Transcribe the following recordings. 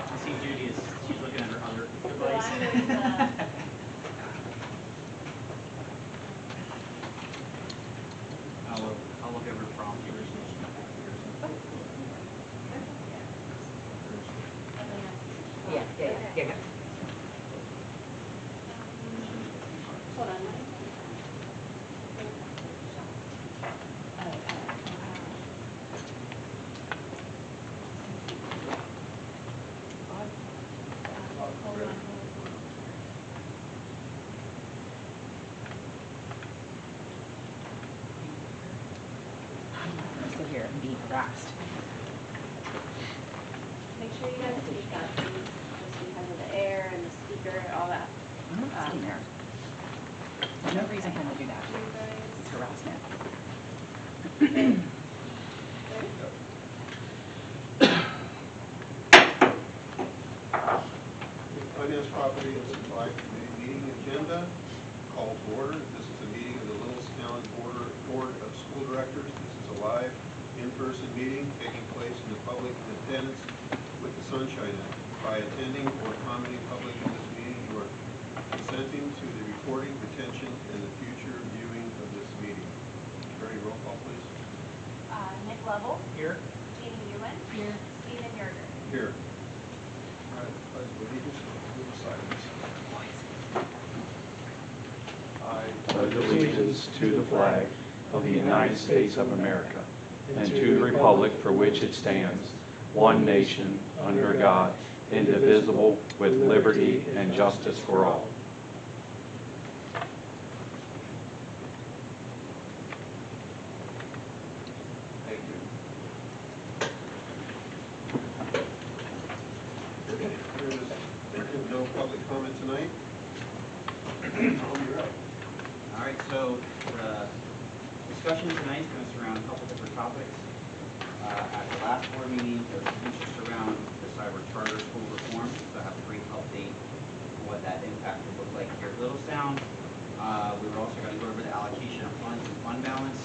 I see Judy is, she's looking at her other device. I'll look over the prompt here. Yeah. Hold on. Sit here and be harassed. Make sure you guys speak up, please, just because of the air and the speaker, all that. I'm not sitting there. There's no reason for him to do that. You guys. It's harassment. Ready? Finance, Property, and Supply Committee meeting agenda, call to order. This is a meeting of the Littlestown Board of School Directors. This is a live, in-person meeting taking place in the public in attendance with the Sunshine Act. By attending or commenting public in this meeting, you are consenting to the recording, retention, and the future viewing of this meeting. Carrie, roll call, please. Nick Lovell, Here. Jeannie Ewan, here. Stephen Yerger. Here. All right, pledge of allegiance, please silence. I pledge allegiance to the flag of the United States of America and to the republic for which it stands, one nation, under God, indivisible, with liberty and justice for all. Thank you. There is no public comment tonight. Tom, you're up. All right, so the discussion tonight is going to surround a couple different topics. At the last board meeting, there was interest around the cyber charter school reform, so I have a brief update on what that impact would look like here at Littlestown. We were also going to go over the allocation of funds and fund balance,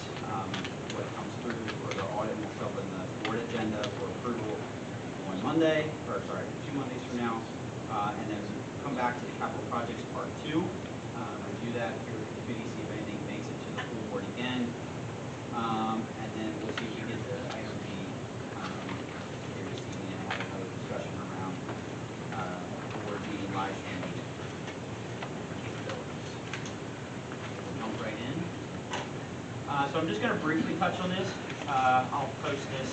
what comes through for the audit will show up in the board agenda for approval on Monday, or sorry, 2 Mondays from now, and then come back to the capital projects part 2. Review that here with the committee, see if anything makes it to the full board again. And then we'll see if we get the item B here this evening and have another discussion around board meeting live streaming capabilities. We'll jump right in. So I'm just going to briefly touch on this. I'll post this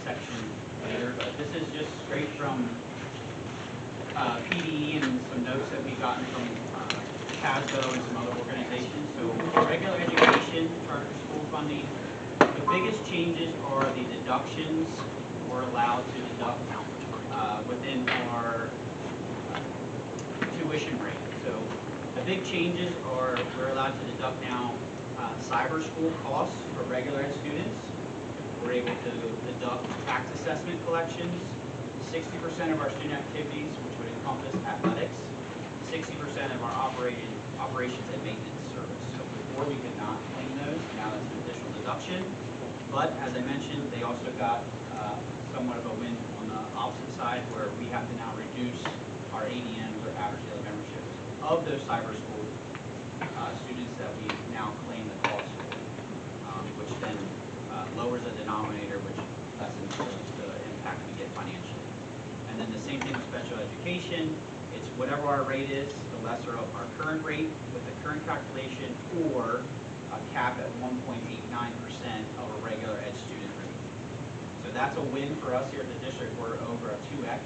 section later, but this is just straight from PDE and some notes that we've gotten from CASBO and some other organizations. So regular education, charter school funding, the biggest changes are the deductions we're allowed to deduct within our tuition rate. So the big changes are we're allowed to deduct now cyber school costs for regular ed students. We're able to deduct tax assessment collections, 60% of our student activities, which would encompass athletics, 60% of our operations and maintenance service. So before we could not claim those, now that's an additional deduction. But as I mentioned, they also got somewhat of a win on the opposite side where we have to now reduce our ADMs or average daily memberships of those cyber school students that we now claim the cost for, which then lowers the denominator, which lessens the impact we get financially. And then the same thing with special education. It's whatever our rate is, the lesser of our current rate with the current calculation, or a cap at 1.89% of a regular ed student rate. So that's a win for us here at the district. We're over a 2x,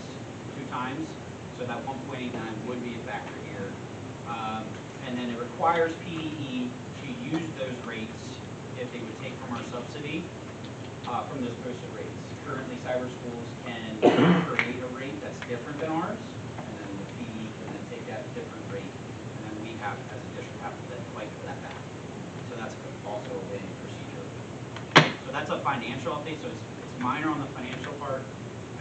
2 times. So that 1.89 would be a factor here. And then it requires PDE to use those rates if they would take from our subsidy from those posted rates. Currently, cyber schools can create a rate that's different than ours, and then the PDE can then take that different rate, and then we have, as a district, have to then fight for that back. So that's also a winning procedure. So that's a financial update. So it's minor on the financial part.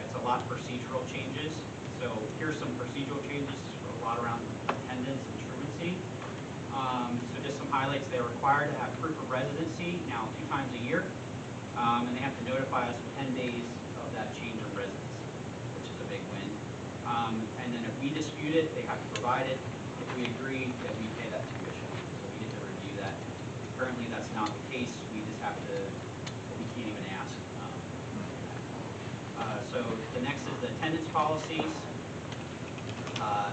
It's a lot of procedural changes. So here's some procedural changes, a lot around attendance and truancy. So just some highlights. They're required to have proof of residency now 2 times a year, and they have to notify us 10 days of that change of residence, which is a big win. And then if we dispute it, they have to provide it. If we agree, then we pay that tuition. So we get to review that. Currently, that's not the case. We just have to, we can't even ask. So the next is the attendance policies. A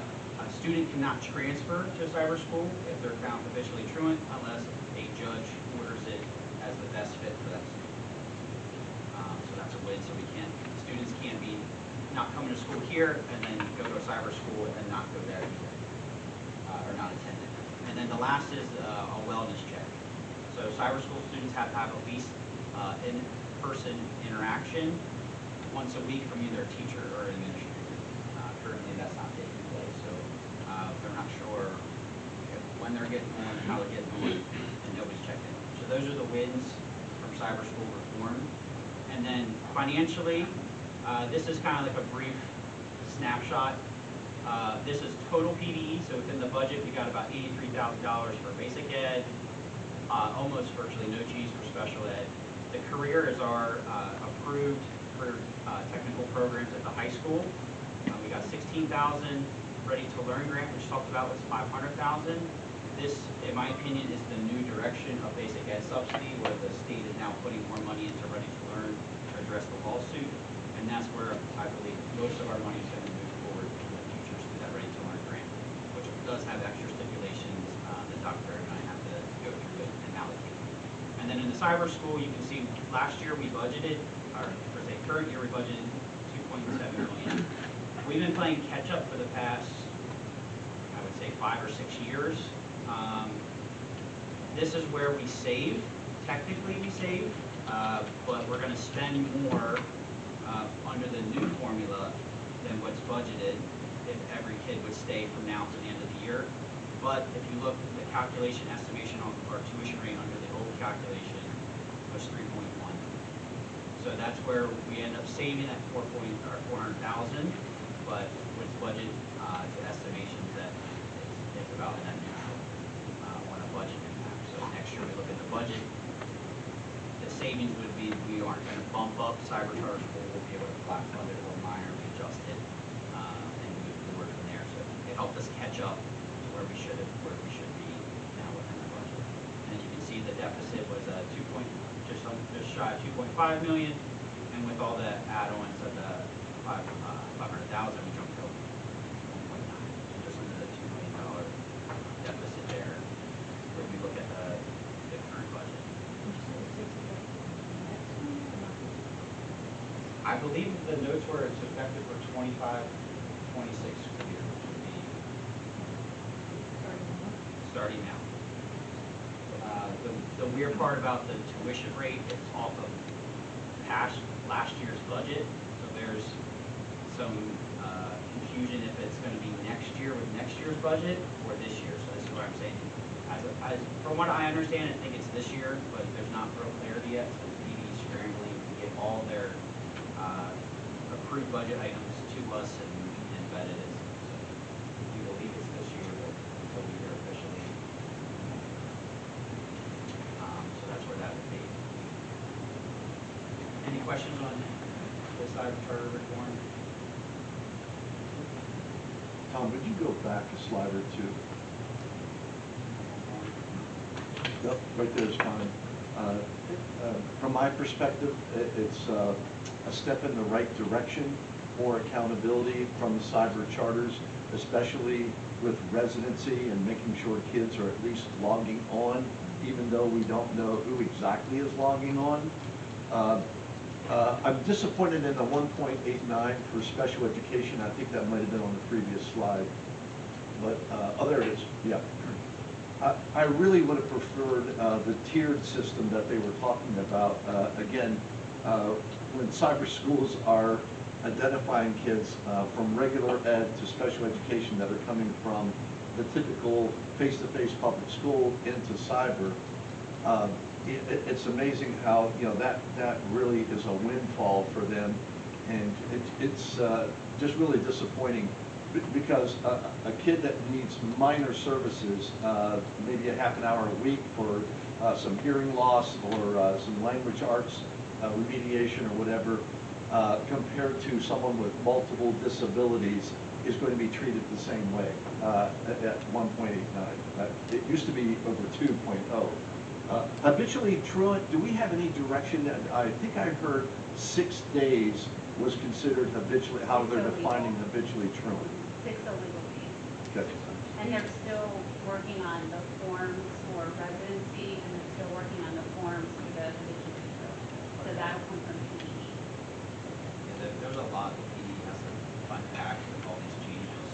student cannot transfer to a cyber school if they're found officially truant unless a judge orders it as the best fit for that student. So that's a win. So students can't be not coming to school here and then go to a cyber school and not go there either, or not attend it. And then the last is a wellness check. So cyber school students have to have at least in-person interaction once a week from either a teacher or an administrator. Currently, that's not taking place, so they're not sure when they're getting on, how they're getting on, and nobody's checking. So those are the wins from cyber school reform. And then financially, this is kind of like a brief snapshot. This is total PDE, so within the budget, we got about $83,000 for basic ed, almost virtually no cheese for special ed. The career is our approved for technical programs at the high school. We got $16,000 Ready to Learn grant, which talked about was $500,000. This, in my opinion, is the new direction of basic ed subsidy, where the state is now putting more money into Ready to Learn to address the lawsuit, and that's where I believe most of our money is going to move forward in the future through that Ready to Learn grant, which does have extra stipulations that Dr. and I have to go through and allocate. And then in the cyber school, you can see last year we budgeted, or for say current year we budgeted $2.7 million. We've been playing catch up for the past, I would say, 5 or 6 years. This is where we save. Technically we save, but we're going to spend more under the new formula than what's budgeted if every kid would stay from now to the end of the year. But if you look at the calculation estimation on our tuition rate under the old calculation was 3.1. So that's where we end up saving that $400,000, but what's budgeted to estimations that it's about net neutral on a budget impact. So next year we look at the budget, the savings would be we aren't going to bump up cyber charge school. We'll be able to flat fund it or minorly adjust it and move forward from there. So it helped us catch up to where we should be now within the budget. And you can see the deficit was just shy of 2.5 million, and with all the add-ons of the 500,000, we jumped to 1.9, just under the $2 million deficit there. When we look at the current budget, I believe the notes were it's effective for 25-26 school year, which would be starting now. The weird part about the tuition rate, it's off of last year's budget, so there's some confusion if it's going to be next year with next year's budget or this year. So this is what I'm saying. From what I understand, I think it's this year, but there's not real clarity yet. So the PD is scrambling to get all their approved budget items to us and embedded it. So we believe it's this year, but until we hear officially. So that's where that would be. Any questions on this cyber charter reform? Tom, would you go back a slide or two? Yep, right there is fine. From my perspective, it's a step in the right direction for accountability from the cyber charters, especially with residency and making sure kids are at least logging on, even though we don't know who exactly is logging on. I'm disappointed in the 1.89 for special education. I think that might have been on the previous slide. But, oh, there it is, yeah. I really would have preferred the tiered system that they were talking about. Again, when cyber schools are identifying kids from regular ed to special education that are coming from the typical face-to-face public school into cyber, it's amazing how, you know, that really is a windfall for them, and it's just really disappointing because a kid that needs minor services, maybe a half an hour a week for some hearing loss or some language arts remediation or whatever, compared to someone with multiple disabilities is going to be treated the same way at 1.89. It used to be over 2.0. Habitually truant, do we have any direction? I think I heard 6 days was considered habitually, how they're defining habitually truant. 6 illegal days. Okay. And they're still working on the forms for residency, and they're still working on the forms for the habitually truant. So that'll come from PD. Yeah, there's a lot that PD has to unpack with all these changes.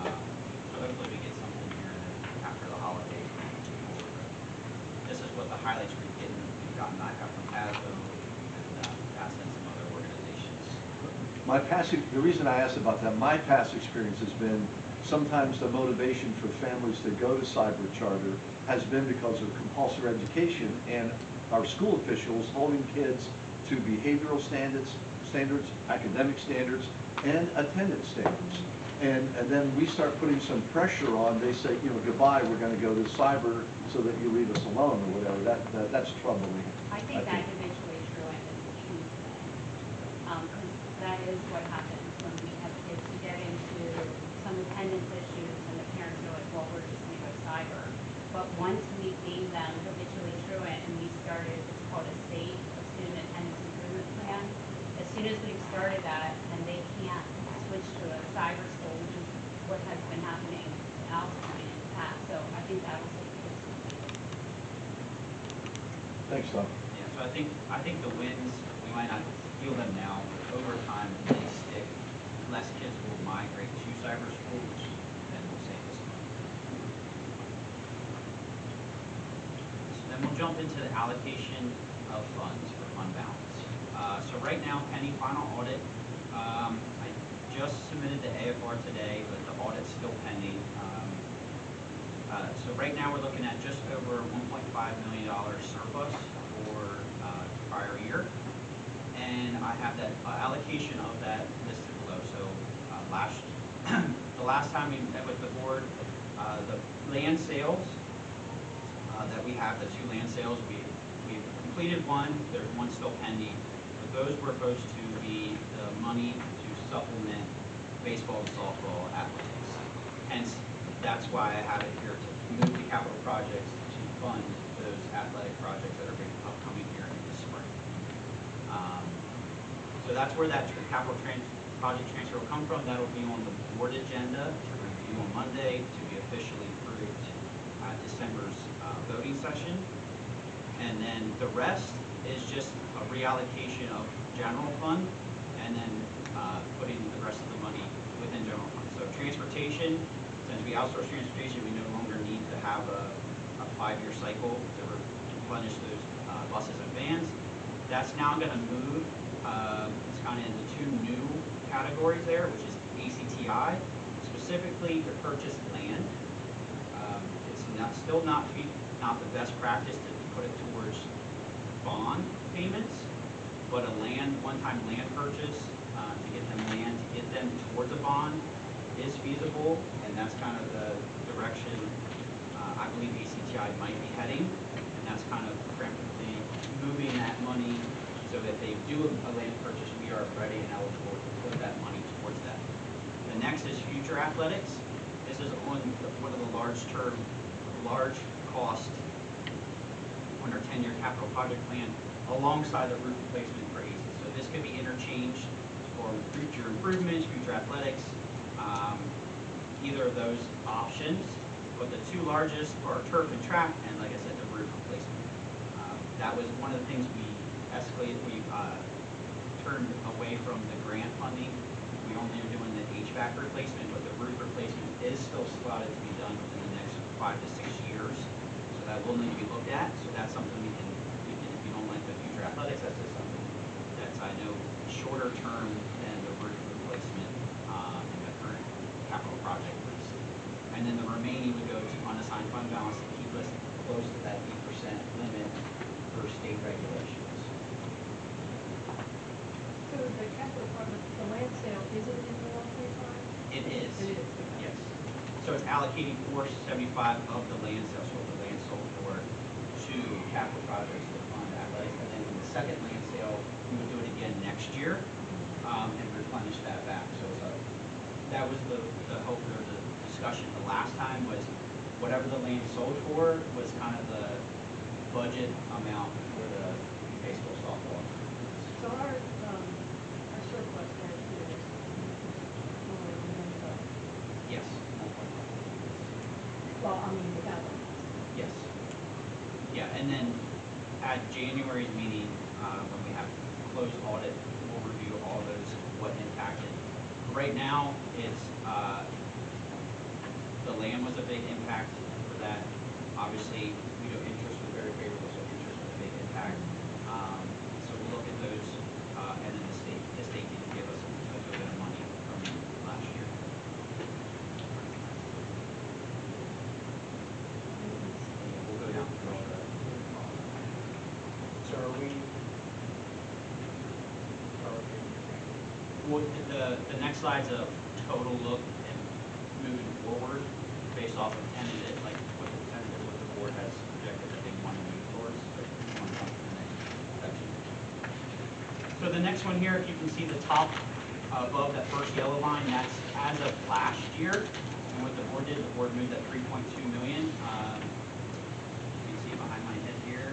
So hopefully we get something here after the holidays. This is what the highlights we've gotten back up from PASO and passed in some other organizations. The reason I asked about that, my past experience has been sometimes the motivation for families to go to cyber charter has been because of compulsory education and our school officials holding kids to behavioral standards, academic standards, and attendance standards. And then we start putting some pressure on, they say, you know, goodbye, we're going to go to cyber so that you leave us alone or whatever. That's troubling. I think that habitually truant is Tuesday. Because that is what happens when we have kids who get into some attendance issues and the parents are like, well, we're just going to go cyber. But once we deem them habitually truant and we started, it's called a SAFE, a Student Attendance Improvement Plan. As soon as we've started that, and they can't switch to a cyber school, which is what has been happening to Al's point in the past. So I think that will save kids. Thanks, Tom. Yeah, so I think the wins, we might not feel them now, but over time, if they stick, less kids will migrate to cyber school, which then will save us money. So then we'll jump into the allocation of funds for fund balance. So right now, pending final audit, I just submitted the AFR today, but the audit's still pending. So right now, we're looking at just over $1.5 million surplus for prior year. And I have that allocation of that listed below. So the last time we met with the board, the land sales that we have, the 2 land sales, we've completed one. There's one still pending. But those were supposed to be the money to supplement baseball and softball athletics. Hence, that's why I have it here to move the capital projects to fund those athletic projects that are upcoming here in the spring. So that's where that capital project transfer will come from. That'll be on the board agenda to review on Monday to be officially approved at December's voting session. And then the rest is just a reallocation of general fund and then putting the rest of the money within general fund. So transportation, since we outsource transportation, we no longer need to have a 5-year cycle to replenish those buses and vans. That's now going to move. It's kind of into 2 new categories there, which is ACTI, specifically to purchase land. It's still not the best practice to put it towards bond payments, but a one-time land purchase to get them land, to get them towards a bond is feasible, and that's kind of the direction I believe ACTI might be heading, and that's kind of preemptively moving that money so that if they do a land purchase, we are ready and eligible to put that money towards that. The next is future athletics. This is on one of the large cost on our 10-year capital project plan alongside the roof replacement for AC. So this could be interchanged for future improvements, future athletics, either of those options. But the 2 largest are turf and track, and like I said, the roof replacement. That was one of the things we escalated. We turned away from the grant funding. We only are doing the HVAC replacement, but the roof replacement is still slotted to be done within the next 5 to 6 years. So that will need to be looked at. So that's something we can if you don't like the future athletics, that's just something that's, I know, shorter term than the roof replacement in the current capital project list. And then the remaining would go to unassigned fund balance to keep us close to that 8% limit for state regulations. So the capital project, the land sale, is it in the 1.5? It is. It is. Yes. So it's allocating $475 of the land sale, so the land sold for to capital projects to fund athletics. And then in the second land sale, we would do it again next year and replenish that back. So it's a that was the hope or the discussion the last time was whatever the land sold for was kind of the budget amount for the baseball softball. So our surplus there too is over $1 million. Yes. Well, I mean, without them. Yes. Yeah, and then at January's meeting, when we have closed audit, we'll review all those, what impacted. Right now, it's, the land was a big impact for that. Obviously, we know interest was very favorable, so interest was a big impact. So we'll look at those, and then the state didn't give us a good bit of money from last year. We'll go down through all the. So are we? Well, the next slide's a total look and moving forward based off of tentative, like what the board has projected that they want to move towards. But we want to jump to the next section. So the next one here, if you can see the top above that first yellow line, that's as of last year. And what the board did, the board moved that 3.2 million. You can see behind my head here,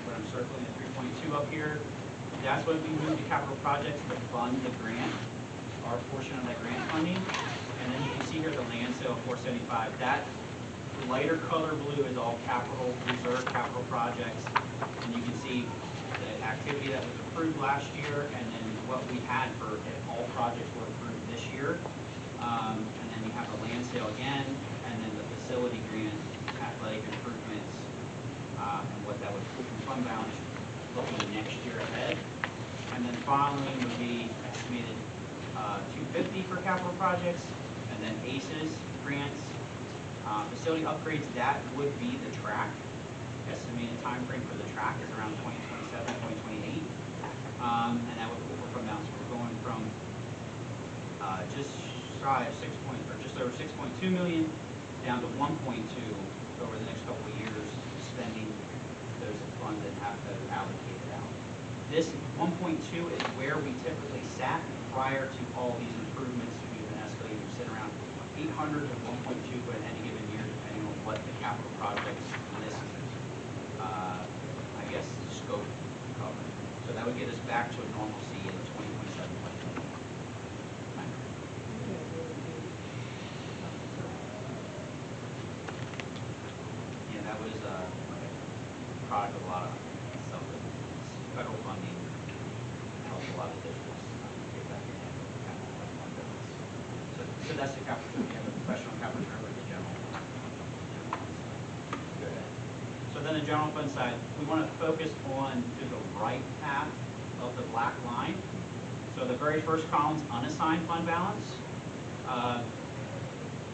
where I'm circling the 3.2 up here. That's what we moved to capital projects to fund the grant, our portion of that grant funding. And then you can see here the land sale 475. That lighter color blue is all capital reserve, capital projects. And you can see the activity that was approved last year and then what we had for if all projects were approved this year. And then you have the land sale again, and then the facility grant, athletic improvements, and what that would put from fund balance looking next year ahead. And then following would be estimated 250 for capital projects, and then ACES grants, facility upgrades. That would be the track. Estimated time frame for the track is around 2027, 2028, and that would pull for fund balance. We're going from just shy of just over 6.2 million down to 1.2 over the next couple of years, spending those funds and have those allocated out. This 1.2 is where we typically sat prior to all these improvements. We've been escalating, we sit around 800 to 1.2 for any given year, depending on what the capital projects list, I guess, scope cover. So that would get us back to a normalcy in 2027, 2028. Yeah, that was a product of a lot of stuff. Federal funding helps a lot of districts get back in capital fund balance. So that's the capital. We have a professional capital reserve with the general. Good. So then the general fund side, we want to focus on to the right half of the black line. So the very first column's unassigned fund balance.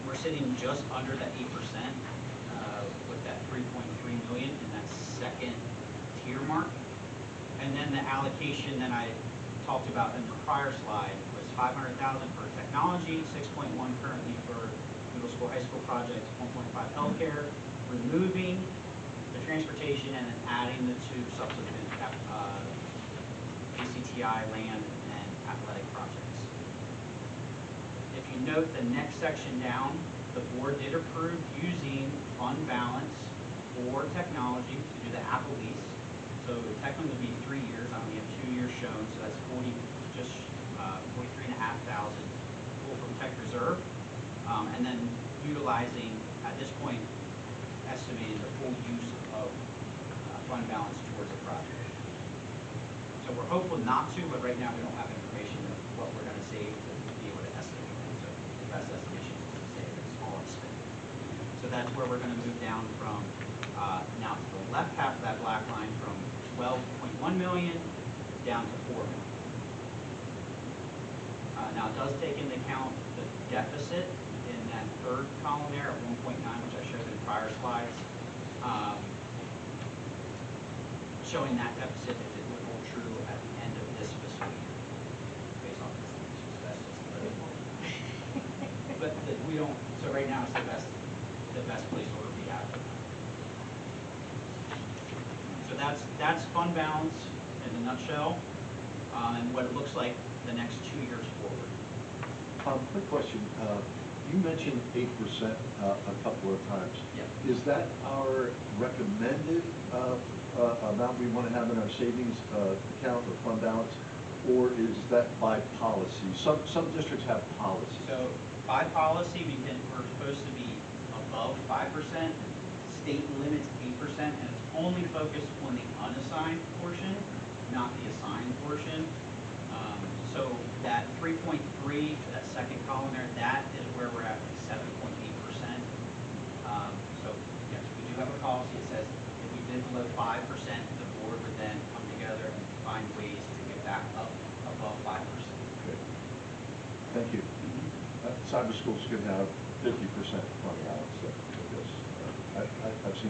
We're sitting just under that 8% with that 3.3 million in that second tier mark. And then the allocation that I talked about in the prior slide was 500,000 for technology, 6.1 currently for middle school, high school projects, 1.5 healthcare, removing the transportation and then adding the two subsequent ACTI land and athletic projects. If you note the next section down, the board did approve using fund balance for technology to do the Apple lease. So technically would be 3 years. I only have 2 years shown, so that's 43,500 pull from tech reserve, and then utilizing at this point estimating the full use of fund balance towards a project. So we're hopeful not to, but right now we don't have information of what we're going to save to be able to estimate that. So the best estimation is to save a small expense. So that's where we're going to move down from now to the left half of that black line from 12.1 million down to 4 million. Now it does take into account the deficit in that third column there at 1.9, which I showed in prior slides, showing that deficit if it would hold true at the end of this fiscal year, based on this. So that's just but we don't. So right now it's the best placeholder we have. So that's fund balance in a nutshell, and what it looks like the next 2 years forward. Quick question. You mentioned 8% a couple of times. Yeah. Is that our recommended amount we want to have in our savings account or fund balance? Or is that by policy? Some districts have policies. So by policy, we're supposed to be above 5%. State limits 8%, and it's only focused on the unassigned portion, not the assigned portion. So that 3.3, that second column there, that is where we're at, 7.8%. So yes, we do have a policy that says if we did below 5%, the board would then come together and find ways to get back up above 5%. Okay. Thank you. Cyber schools can have 50% fund balance, I guess. I've seen